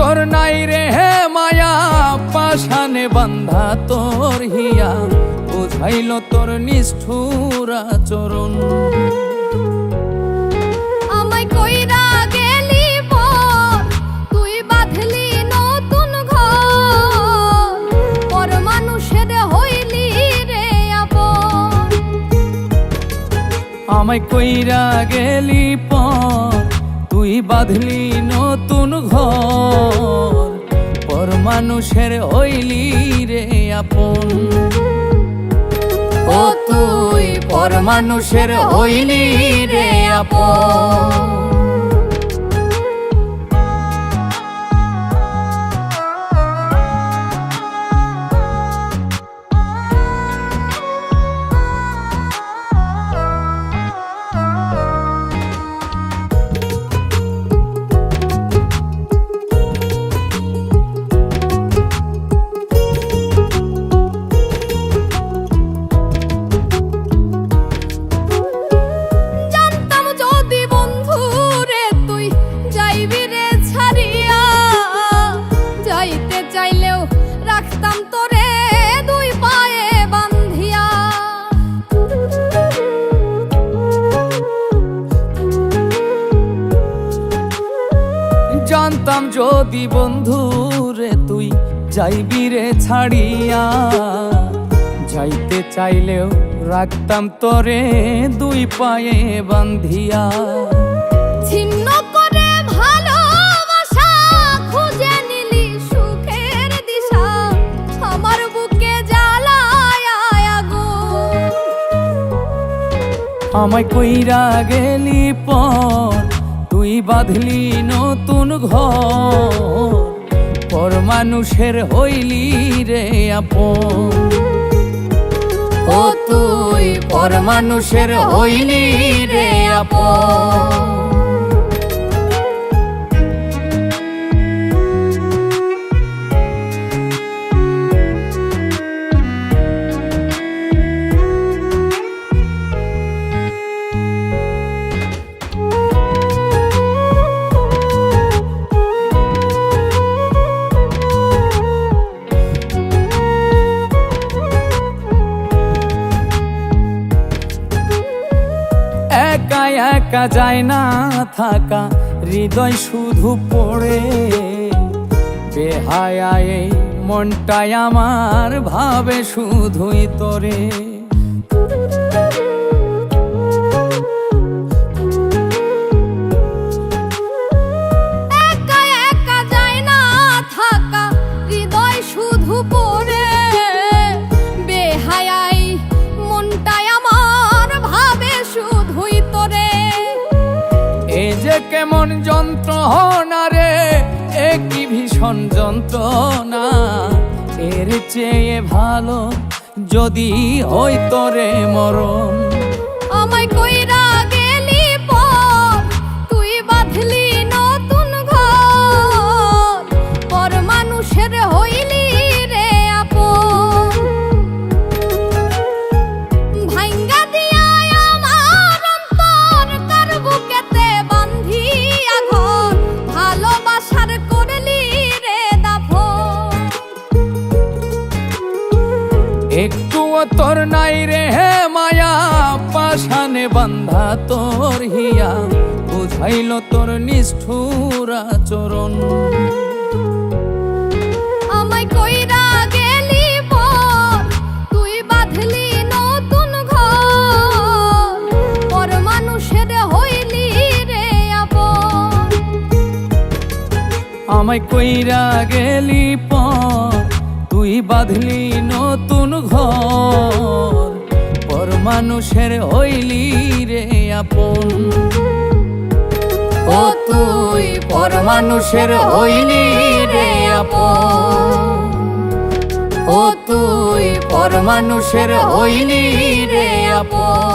তোর নাই রে হে মায়া, পাশানে বান্ধা তোর হিয়া, বুঝাইল তোর নিষ্ঠুর আচরণ। আমায় কইরা গেলি পর, তুই বাঁধলি নতুন ঘর, পর মানুষের হইলি রে আপন। আমায় কইরা গেলি পর, তুই বাঁধলি নতুন ঘর, পর মানুষের হইলি রে আপন। ও তুই পর মানুষের হইলি রে আপন। জানতাম যদি বন্ধু রে তুই যাইবি রে ছাড়িয়া, যাইতে চাইলেও রাখতাম তোরে দুই পায়ে বান্ধিয়া। ছিন্ন করে ভালোবাসা খুঁজে নিলি সুখের দিশা, আমার বুকে জ্বালায় আগুন। আমায় কইরা গেলি পর, তুই বাঁধলি নতুন ঘর, পর মানুষের হইলি রে আপন। ও তুই পর মানুষের হইলি রে আপন। একা একা যায় না থাকা, হৃদয় শুধু পড়ে, বেহায়ায় এই মনটাই আমার ভাবে শুধুই তোরে। একা একা যায় না থাকা, হৃদয় শুধু পড়ে, বেহায়াই মনটাই আমার ভাবে শুধুই তোরে। এ যে কেমন যন্ত্রণা রে, এ কি ভীষণ যন্ত্রণা, এর চেয়ে ভালো যদি হই তোরে মরণ। আমায় কইরা গেলি পর, তুই বাঁধলি নতুন ঘর, পর মানুষের হইলি রে আপন। ভাঙ্গা দিয়া আমার অন্তর কার বুকেতে বান্ধিয়া ঘর, ভালোবাসার করলি রে দাফন। একটুও তোর নাই রে হে মায়া, পাশানে বান্ধা তোর হিয়া, বুঝাইল তোর নিষ্ঠুর আচরণ। আমায় কইরা গেলি পর, তুই বাঁধলি নতুন ঘর, পর মানুষের হইলি রে আপন। আমায় কইরা গেলি পর, তুই বাঁধলি নতুন ঘর, পর মানুষের হইলি রে আপন। ও তুই পর মানুষের হইলি রে আপন। ও তুই পর মানুষের হইলি রে আপন।